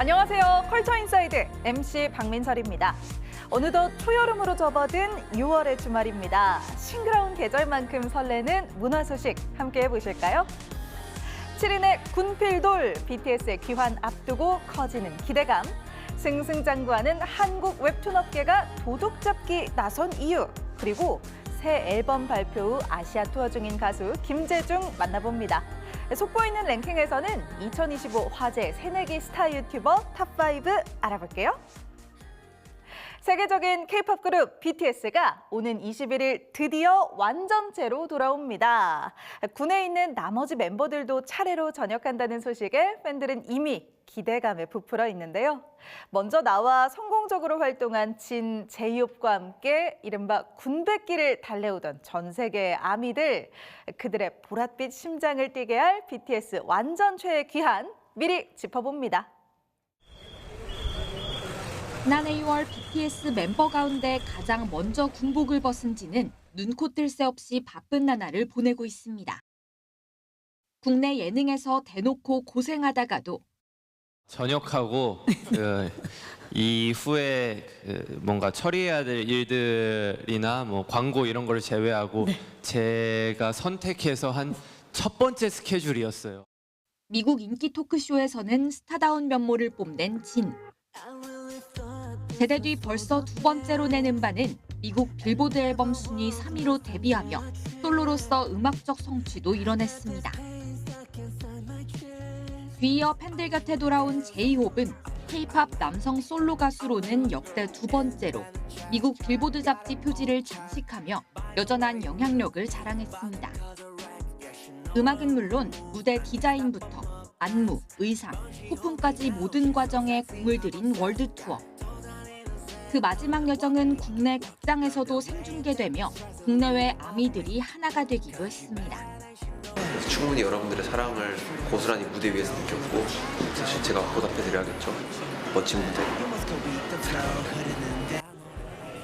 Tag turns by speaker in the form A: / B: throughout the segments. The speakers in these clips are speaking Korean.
A: 안녕하세요. 컬처 인사이드 MC 박민설입니다. 어느덧 초여름으로 접어든 6월의 주말입니다. 싱그러운 계절만큼 설레는 문화 소식 함께 해보실까요? 7인의 군필돌, BTS의 귀환 앞두고 커지는 기대감, 승승장구하는 한국 웹툰 업계가 도둑 잡기 나선 이유, 그리고 새 앨범 발표 후 아시아 투어 중인 가수 김재중 만나봅니다. 속보이는 랭킹에서는 2025 화제 새내기 스타 유튜버 탑5 알아볼게요. 세계적인 K-팝 그룹 BTS가 오는 21일 드디어 완전체로 돌아옵니다. 군에 있는 나머지 멤버들도 차례로 전역한다는 소식에 팬들은 이미 기대감에 부풀어 있는데요. 먼저 나와 성공적으로 활동한 진 제이홉과 함께 이른바 군백기를 달래오던 전 세계의 아미들, 그들의 보랏빛 심장을 뛰게 할 BTS 완전체의 귀환 미리 짚어봅니다.
B: 지난해 6월 BTS 멤버 가운데 가장 먼저 군복을 벗은 진은 눈코 뜰 새 없이 바쁜 나날을 보내고 있습니다. 국내 예능에서 대놓고 고생하다가도
C: 전역하고 이후에 뭔가 처리해야 될 일들이나 뭐 광고 이런 걸 제외하고 제가 선택해서 한 첫 번째 스케줄이었어요.
B: 미국 인기 토크쇼에서는 스타다운 면모를 뽐낸 진. 제대 뒤 벌써 두 번째로 낸 음반은 미국 빌보드 앨범 순위 3위로 데뷔하며 솔로로서 음악적 성취도 이뤄냈습니다. 뒤이어 팬들 곁에 돌아온 제이홉은 K-팝 남성 솔로 가수로는 역대 두 번째로 미국 빌보드 잡지 표지를 장식하며 여전한 영향력을 자랑했습니다. 음악은 물론 무대 디자인부터 안무, 의상, 소품까지 모든 과정에 공을 들인 월드 투어. 그 마지막 여정은 국내 극장에서도 생중계되며 국내외 아미들이 하나가 되기도 했습니다.
D: 충분히 여러분들의 사랑을 고스란히 무대 위에서 느꼈고 사실 제가 보답해드려야겠죠. 멋진 무대.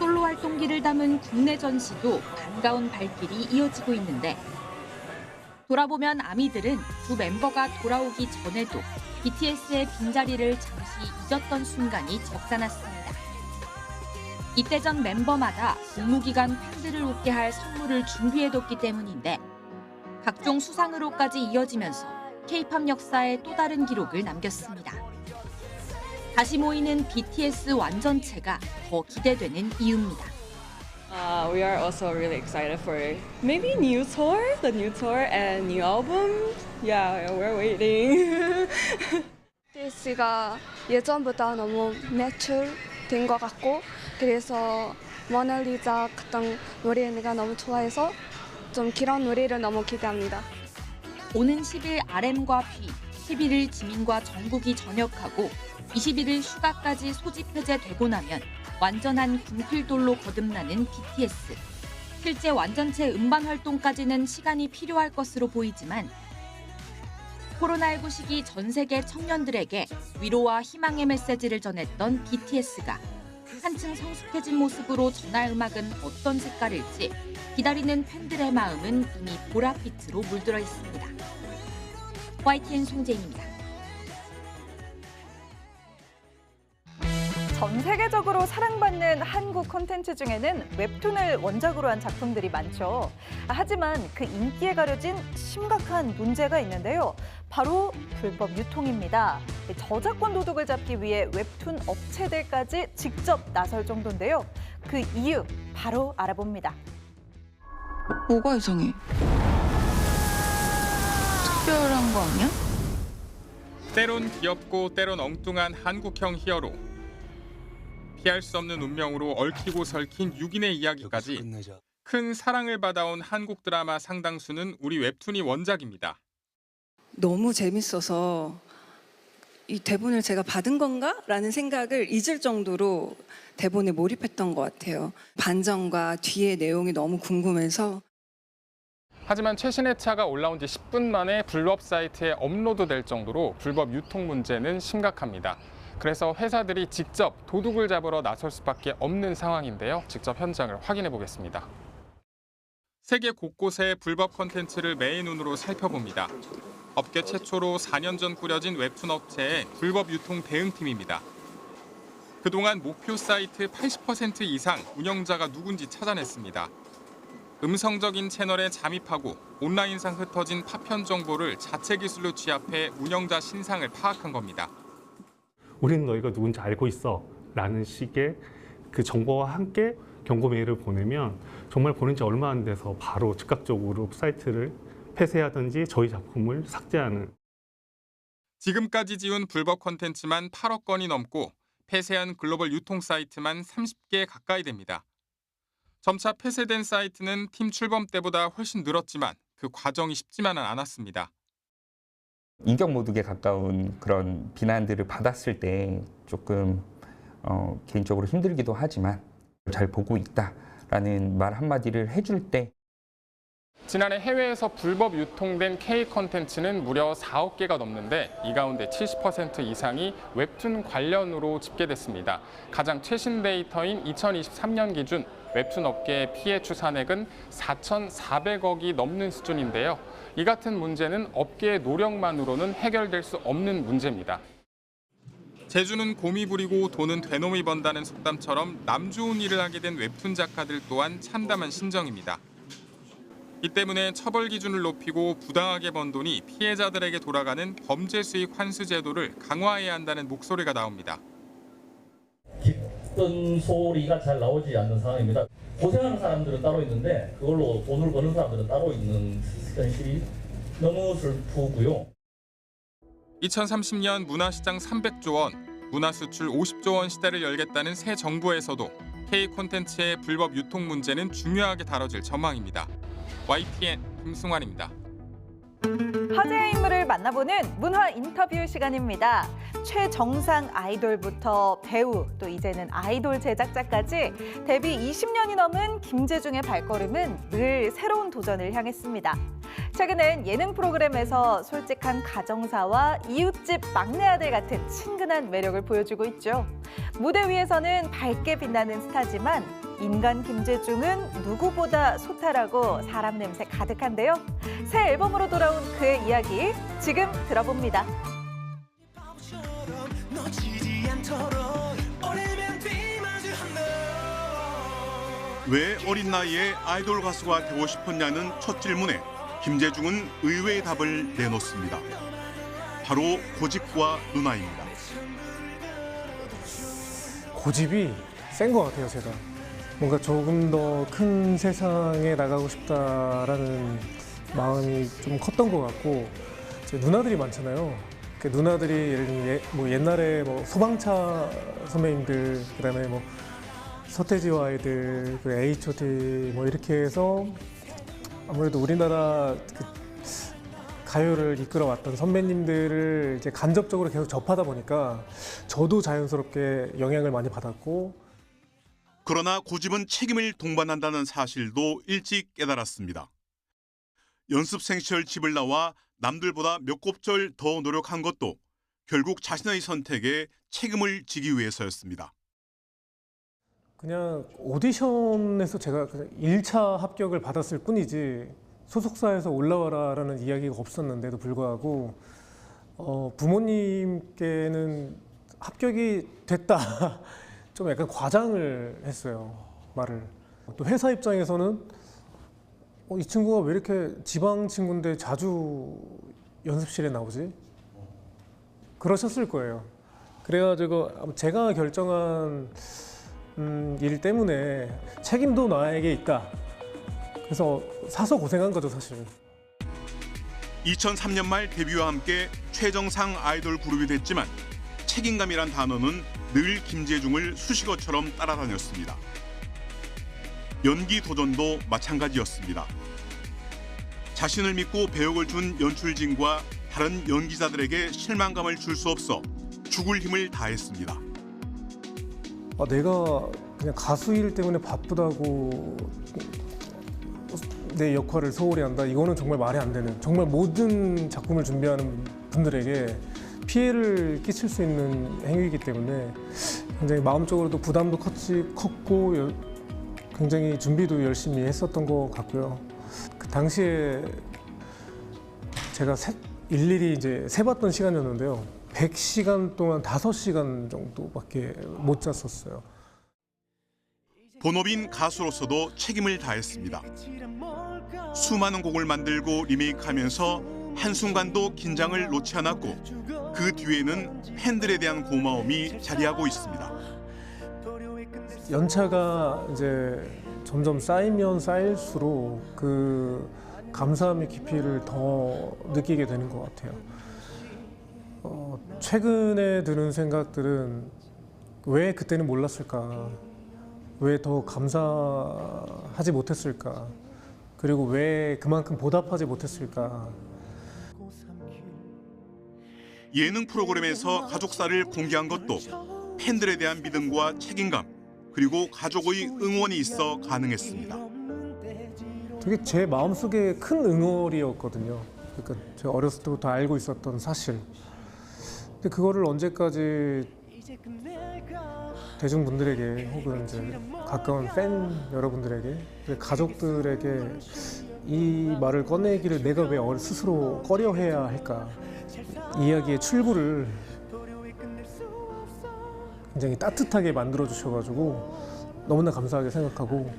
B: 솔로 활동기를 담은 국내 전시도 반가운 발길이 이어지고 있는데 돌아보면 아미들은 두 멤버가 돌아오기 전에도 BTS의 빈자리를 잠시 잊었던 순간이 적잖았습니다. 이때 전 멤버마다 복무기간 팬들을 웃게 할 선물을 준비해뒀기 때문인데 각종 수상으로까지 이어지면서 K-팝 역사에 또 다른 기록을 남겼습니다. 다시 모이는 BTS 완전체가 더 기대되는 이유입니다.
E: We are also really excited for maybe new tour, the new tour and new album. Yeah, we're waiting.
F: BTS가 예전보다 너무 매출된 것 같고 그래서 모나리자 같은 노래가 너무 좋아해서 좀 그런 노래를 너무 기대합니다.
B: 오는 10일 RM과 B, 11일 지민과 정국이 전역하고 21일 슈가까지 소집 해제되고 나면 완전한 군필돌로 거듭나는 BTS. 실제 완전체 음반 활동까지는 시간이 필요할 것으로 보이지만 코로나19 시기 전 세계 청년들에게 위로와 희망의 메시지를 전했던 BTS가 한층 성숙해진 모습으로 전할 음악은 어떤 색깔일지 기다리는 팬들의 마음은 이미 보랏빛으로 물들어 있습니다. YTN 송재인입니다.
A: 전 세계적으로 사랑받는 한국 콘텐츠 중에는 웹툰을 원작으로 한 작품들이 많죠. 하지만 그 인기에 가려진 심각한 문제가 있는데요. 바로 불법 유통입니다. 저작권 도둑을 잡기 위해 웹툰 업체들까지 직접 나설 정도인데요. 그 이유 바로 알아봅니다.
G: 뭐가 이상해? 특별한 거 아니야?
H: 때론 귀엽고 때론 엉뚱한 한국형 히어로. 피할 수 없는 운명으로 얽히고 설킨 6인의 이야기까지 큰 사랑을 받아온 한국 드라마 상당수는 우리 웹툰이 원작입니다.
I: 너무 재밌어서 이 대본을 제가 받은 건가? 라는 생각을 잊을 정도로 대본에 몰입했던 것 같아요. 반전과 뒤의 내용이 너무 궁금해서.
J: 하지만 최신의 차가 올라온 지 10분 만에 불법 사이트에 업로드될 정도로 불법 유통 문제는 심각합니다. 그래서 회사들이 직접 도둑을 잡으러 나설 수밖에 없는 상황인데요. 직접 현장을 확인해 보겠습니다.
H: 세계 곳곳의 불법 콘텐츠를 매의 눈으로 살펴봅니다. 업계 최초로 4년 전 꾸려진 웹툰 업체의 불법 유통 대응팀입니다. 그동안 목표 사이트 80% 이상 운영자가 누군지 찾아냈습니다. 음성적인 채널에 잠입하고 온라인상 흩어진 파편 정보를 자체 기술로 취합해 운영자 신상을 파악한 겁니다.
K: 우리는 너희가 누군지 알고 있어 라는 식의 그 정보와 함께 경고 메일을 보내면 정말 보낸 지 얼마 안 돼서 바로 즉각적으로 사이트를 폐쇄하든지 저희 작품을 삭제하는.
H: 지금까지 지운 불법 콘텐츠만 8억 건이 넘고 폐쇄한 글로벌 유통 사이트만 30개 가까이 됩니다. 점차 폐쇄된 사이트는 팀 출범 때보다 훨씬 늘었지만 그 과정이 쉽지만은 않았습니다.
L: 인격 모독에 가까운 그런 비난들을 받았을 때 조금 개인적으로 힘들기도 하지만 잘 보고 있다라는 말 한마디를 해줄 때
J: 지난해 해외에서 불법 유통된 K 콘텐츠는 무려 4억 개가 넘는데 이 가운데 70% 이상이 웹툰 관련으로 집계됐습니다. 가장 최신 데이터인 2023년 기준 웹툰 업계의 피해 추산액은 4,400억이 넘는 수준인데요. 이 같은 문제는 업계의 노력만으로는 해결될 수 없는 문제입니다.
H: 재주는 곰이 부리고 돈은 되놈이 번다는 속담처럼 남 좋은 일을 하게 된 웹툰 작가들 또한 참담한 심정입니다. 이 때문에 처벌 기준을 높이고 부당하게 번 돈이 피해자들에게 돌아가는 범죄 수익 환수 제도를 강화해야 한다는 목소리가 나옵니다.
M: 기쁜 소리가 잘 나오지 않는 상황입니다. 고생하는 사람들은 따로 있는데 그걸로 돈을 버는 사람들은 따로 있는 현실이 너무 슬프고요.
H: 2030년 문화시장 300조 원, 문화수출 50조 원 시대를 열겠다는 새 정부에서도 K 콘텐츠의 불법 유통 문제는 중요하게 다뤄질 전망입니다. YTN 김승환입니다.
A: 화제의 인물을 만나보는 문화 인터뷰 시간입니다. 최정상 아이돌부터 배우, 또 이제는 아이돌 제작자까지 데뷔 20년이 넘은 김재중의 발걸음은 늘 새로운 도전을 향했습니다. 최근엔 예능 프로그램에서 솔직한 가정사와 이웃집 막내 아들 같은 친근한 매력을 보여주고 있죠. 무대 위에서는 밝게 빛나는 스타지만 인간 김재중은 누구보다 소탈하고 사람 냄새 가득한데요. 새 앨범으로 돌아온 그의 이야기 지금 들어봅니다.
N: 왜 어린 나이에 아이돌 가수가 되고 싶었냐는 첫 질문에 김재중은 의외의 답을 내놓습니다. 바로 고집과 누나입니다.
O: 고집이 센 것 같아요, 제가. 뭔가 조금 더 큰 세상에 나가고 싶다라는 마음이 좀 컸던 것 같고, 제 누나들이 많잖아요. 그 누나들이 예를 들면 뭐 옛날에 뭐 소방차 선배님들, 그다음에 뭐 서태지와 아이들, 그 H.O.T 뭐 이렇게 해서 아무래도 우리나라 그 가요를 이끌어왔던 선배님들을 이제 간접적으로 계속 접하다 보니까 저도 자연스럽게 영향을 많이 받았고.
N: 그러나 고집은 책임을 동반한다는 사실도 일찍 깨달았습니다. 연습생 시절 집을 나와 남들보다 몇 곱절 더 노력한 것도 결국 자신의 선택에 책임을 지기 위해서였습니다.
O: 그냥 오디션에서 제가 1차 합격을 받았을 뿐이지 소속사에서 올라와라라는 이야기가 없었는데도 불구하고 부모님께는 합격이 됐다 좀 약간 과장을 했어요, 말을. 또 회사 입장에서는 이 친구가 왜 이렇게 지방 친구인데 자주 연습실에 나오지? 그러셨을 거예요. 그래가지고 제가 결정한 일 때문에 책임도 나에게 있다. 그래서 사서 고생한 거죠, 사실.
N: 2003년 말 데뷔와 함께 최정상 아이돌 그룹이 됐지만 책임감이란 단어는 늘 김재중을 수식어처럼 따라다녔습니다. 연기 도전도 마찬가지였습니다. 자신을 믿고 배역을 준 연출진과 다른 연기자들에게 실망감을 줄 수 없어 죽을 힘을 다했습니다.
O: 내가 그냥 가수 일 때문에 바쁘다고 내 역할을 소홀히 한다? 이거는 정말 말이 안 되는, 정말 모든 작품을 준비하는 분들에게 피해를 끼칠 수 있는 행위이기 때문에 굉장히 마음적으로도 부담도 컸고 굉장히 준비도 열심히 했었던 것 같고요. 그 당시에 제가 일일이 이제 세봤던 시간이었는데요. 100시간 동안 5시간 정도밖에 못 잤었어요.
N: 본업인 가수로서도 책임을 다했습니다. 수많은 곡을 만들고 리메이크하면서 한순간도 긴장을 놓지 않았고 그 뒤에는 팬들에 대한 고마움이 자리하고 있습니다.
O: 연차가 이제 점점 쌓이면 쌓일수록 그 감사함의 깊이를 더 느끼게 되는 것 같아요. 최근에 드는 생각들은 왜 그때는 몰랐을까? 왜 더 감사하지 못했을까? 그리고 왜 그만큼 보답하지 못했을까?
N: 예능 프로그램에서 가족사를 공개한 것도 팬들에 대한 믿음과 책임감 그리고 가족의 응원이 있어 가능했습니다.
O: 되게 제 마음속에 큰 응어리였거든요. 그러니까 제가 어렸을 때부터 알고 있었던 사실. 근데 그거를 언제까지 대중분들에게 혹은 이제 가까운 팬 여러분들에게 가족들에게 이 말을 꺼내기를 내가 왜 스스로 꺼려해야 할까? 이야기의 출구를 굉장히 따뜻하게 만들어 주셔가지고 너무나 감사하게 생각하고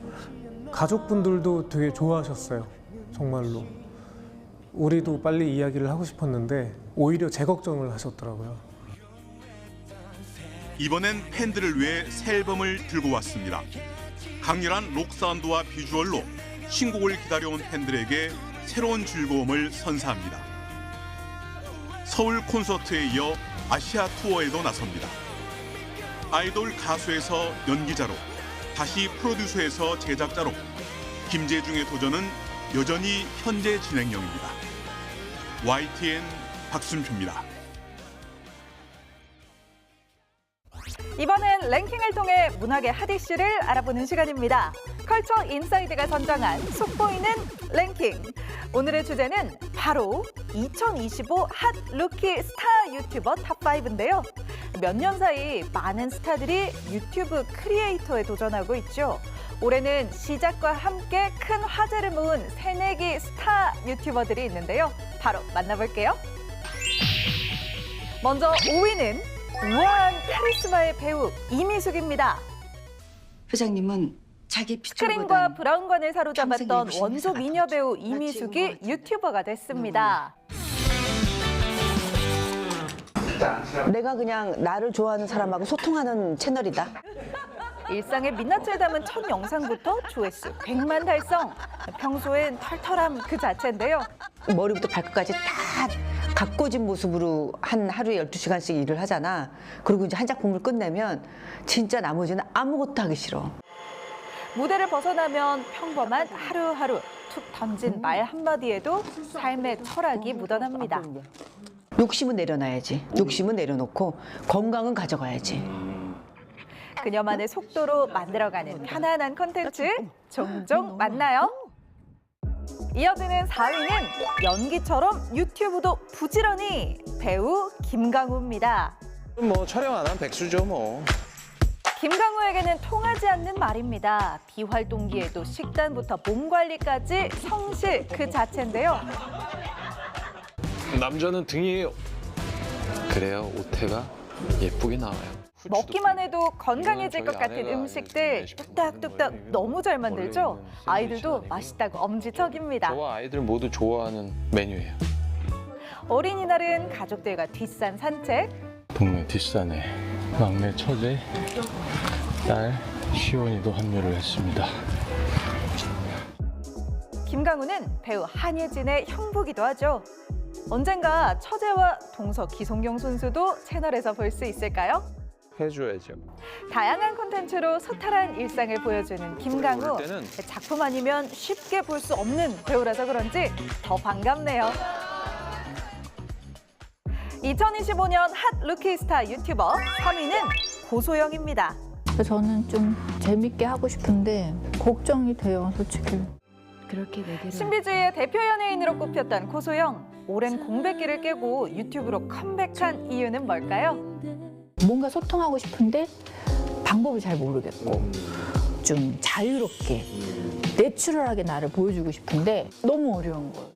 O: 가족분들도 되게 좋아하셨어요. 정말로. 우리도 빨리 이야기를 하고 싶었는데 오히려 제 걱정을 하셨더라고요.
N: 이번엔 팬들을 위해 새 앨범을 들고 왔습니다. 강렬한 록 사운드와 비주얼로 신곡을 기다려온 팬들에게 새로운 즐거움을 선사합니다. 서울 콘서트에 이어 아시아 투어에도 나섭니다. 아이돌 가수에서 연기자로 다시 프로듀서에서 제작자로 김재중의 도전은 여전히 현재 진행형입니다. YTN 박순표입니다.
A: 이번엔 랭킹을 통해 문학의 핫 이슈를 알아보는 시간입니다. 컬처 인사이드가 선정한 속보이는 랭킹. 오늘의 주제는 바로 2025 핫 루키 스타 유튜버 탑5인데요. 몇 년 사이 많은 스타들이 유튜브 크리에이터에 도전하고 있죠. 올해는 시작과 함께 큰 화제를 모은 새내기 스타 유튜버들이 있는데요. 바로 만나볼게요. 먼저 5위는 우아한 카리스마의 배우 이미숙입니다.
P: 회장님은 자기
A: 스크린과
P: 피처보다
A: 브라운관을 사로잡았던
P: 평생
A: 원조
P: 열심히
A: 미녀 배우 이미숙이 유튜버가 됐습니다.
Q: 내가 그냥 나를 좋아하는 사람하고 소통하는 채널이다.
A: 일상의 민낯을 담은 첫 영상부터 조회수 100만 달성. 평소엔 털털함 그 자체인데요.
Q: 머리부터 발끝까지 다 가꿔진 모습으로 한 하루에 12시간씩 일을 하잖아. 그리고 이제 한 작품을 끝내면 진짜 나머지는 아무것도 하기 싫어.
A: 무대를 벗어나면 평범한 하루하루. 툭 던진 말 한마디에도 삶의 철학이 묻어납니다.
Q: 욕심은 내려놔야지. 욕심은 내려놓고 건강은 가져가야지.
A: 그녀만의 속도로 만들어가는 편안한 콘텐츠 종종 만나요. 이어지는 4위는 연기처럼 유튜브도 부지런히 배우 김강우입니다.
R: 뭐 촬영 안 하면 백수죠 뭐.
A: 김강우에게는 통하지 않는 말입니다. 비활동기에도 식단부터 몸 관리까지 성실 그 자체인데요.
R: 남자는 등이 그래요. 오태가 예쁘게 나와요.
A: 먹기만 해도 건강해질 것 같은 음식들 뚝딱뚝딱 너무 잘 만들죠? 아이들도 맛있다고 엄지척입니다.
R: 저와 아이들 모두 좋아하는 메뉴예요.
A: 어린이날은 가족들과 뒷산 산책.
R: 동네 뒷산에 막내 처제, 딸 시원이도 합류를 했습니다.
A: 김강우는 배우 한예진의 형부기도 하죠. 언젠가 처제와 동서 기송용 선수도 채널에서 볼 수 있을까요?
R: 해줘야죠.
A: 다양한 콘텐츠로 소탈한 일상을 보여주는 김강우. 작품 아니면 쉽게 볼 수 없는 배우라서 그런지 더 반갑네요. 2025년 핫 루키 스타 유튜버 3위는 고소영입니다.
S: 저는 좀 재밌게 하고 싶은데 걱정이 돼요, 솔직히.
B: 그렇게 내게로
A: 신비주의의 대표 연예인으로 꼽혔던 고소영. 오랜 공백기를 깨고 유튜브로 컴백한 이유는 뭘까요?
S: 뭔가 소통하고 싶은데 방법을 잘 모르겠고 좀 자유롭게 내추럴하게 나를 보여주고 싶은데 너무 어려운 거예요.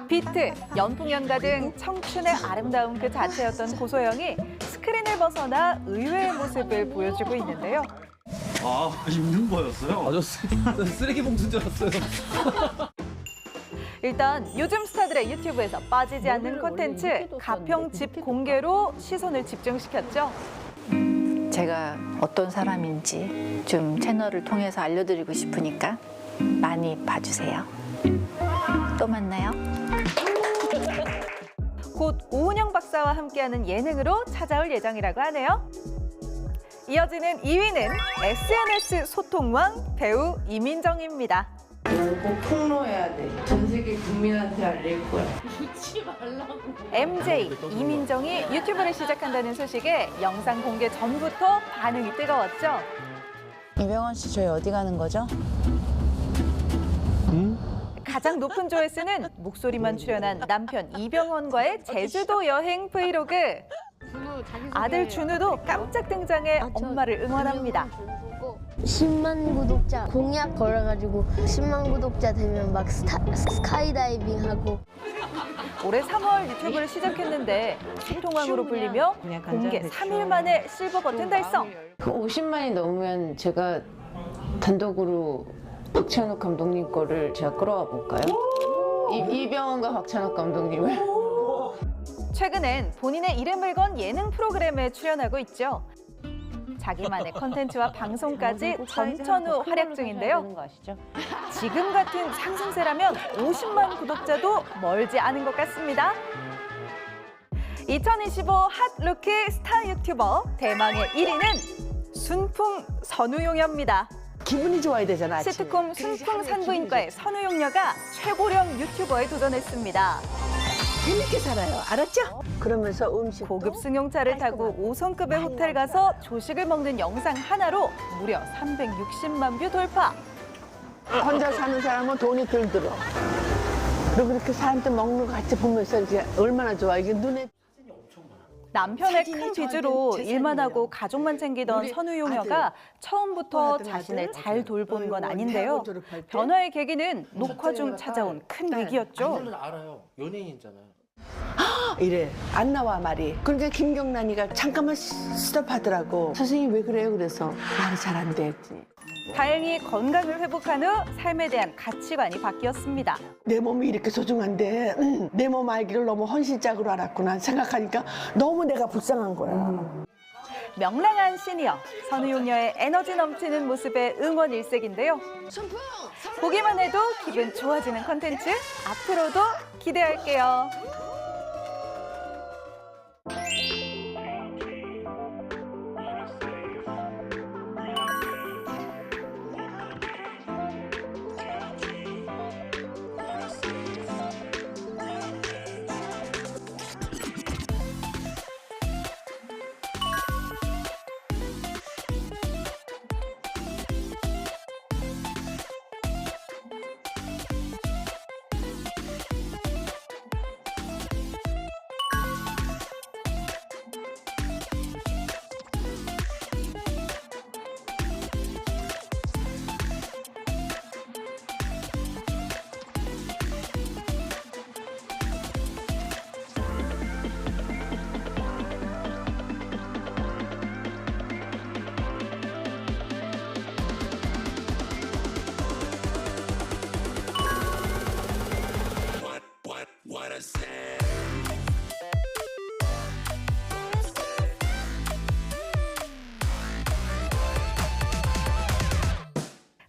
A: 비트, 연풍연가 등 청춘의 아름다움 그 자체였던 고소영이 스크린을 벗어나 의외의 모습을 보여주고 있는데요.
T: 아, 있는 거였어요? 저 쓰레기 봉투인 줄 알았어요.
A: 일단 요즘 스타들의 유튜브에서 빠지지 않는 콘텐츠 가평집 공개로 시선을 집중시켰죠.
U: 제가 어떤 사람인지 좀 채널을 통해서 알려드리고 싶으니까 많이 봐주세요. 또 만나요.
A: 곧 오은영 박사와 함께하는 예능으로 찾아올 예정이라고 하네요. 이어지는 2위는 SNS 소통왕 배우 이민정입니다.
V: 꼭 폭로해야 돼. 전 세계 국민한테 알릴 거야.
U: 잊지 말라고.
A: MJ 이민정이 유튜브를 시작한다는 소식에 영상 공개 전부터 반응이 뜨거웠죠.
U: 이병헌 씨 저희 어디 가는 거죠?
A: 가장 높은 조회수는 목소리만 출연한 남편 이병헌과의 제주도 여행 브이로그. 아들 준우도 깜짝 등장해 엄마를 응원합니다.
W: 10만 구독자 공약 걸어가지고 10만 구독자 되면 막 스카이다이빙 하고.
A: 올해 3월 유튜브를 시작했는데 소통왕으로 불리며 공개 3일 만에 실버 버튼 달성.
V: 50만이 넘으면 제가 단독으로 박찬욱 감독님 거를 제가 끌어와 볼까요? 이병헌과 박찬욱 감독님을.
A: 최근엔 본인의 이름을 건 예능 프로그램에 출연하고 있죠. 자기만의 콘텐츠와 방송까지 전천후 활약 중인데요. 지금 같은 상승세라면 50만 구독자도 멀지 않은 것 같습니다. 2025 핫루키 스타 유튜버 대망의 1위는 순풍 선우용녀입니다.
Q: 기분이 좋아야 되잖아.
A: 시트콤 순풍 산부인과의 선우용녀가 최고령 유튜버에 도전했습니다.
Q: 재밌게 살아요. 알았죠? 그러면서 음식
A: 고급 승용차를 타고 5성급의 호텔 가서 조식을 먹는 영상 하나로 무려 360만 뷰 돌파.
Q: 혼자 사는 사람은 돈이 덜 들어. 그리고 그렇게 사람들 먹는 거 같이 보면서 이제 얼마나 좋아. 이게 눈에.
A: 남편의 큰 빚으로 일만 하고 가족만 챙기던 선우용녀가 처음부터 자신을 잘 돌본 건 아닌데요. 변화의 계기는 녹화 중 찾아온 큰 위기였죠.
T: 알아요. 연예인이잖아요.
Q: 이래 안 나와 말이. 그러니까 김경란이가 잠깐만 스톱하더라고. 선생님 왜 그래요? 그래서 말이 잘 안 돼.
A: 다행히 건강을 회복한 후 삶에 대한 가치관이 바뀌었습니다.
Q: 내 몸이 이렇게 소중한데 내 몸 알기를 너무 헌신짝으로 알았구나 생각하니까 너무 내가 불쌍한 거야.
A: 명랑한 시니어, 선우용녀의 에너지 넘치는 모습에 응원 일색인데요. 보기만 해도 기분 좋아지는 콘텐츠 앞으로도 기대할게요.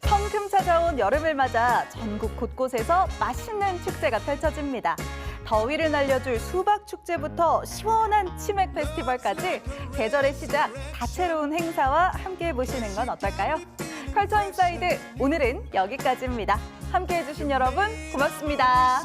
A: 성큼 찾아온 여름을 맞아 전국 곳곳에서 맛있는 축제가 펼쳐집니다. 더위를 날려줄 수박 축제부터 시원한 치맥 페스티벌까지 계절의 시작, 다채로운 행사와 함께 해보시는 건 어떨까요? 컬처 인사이드 오늘은 여기까지입니다. 함께해 주신 여러분 고맙습니다.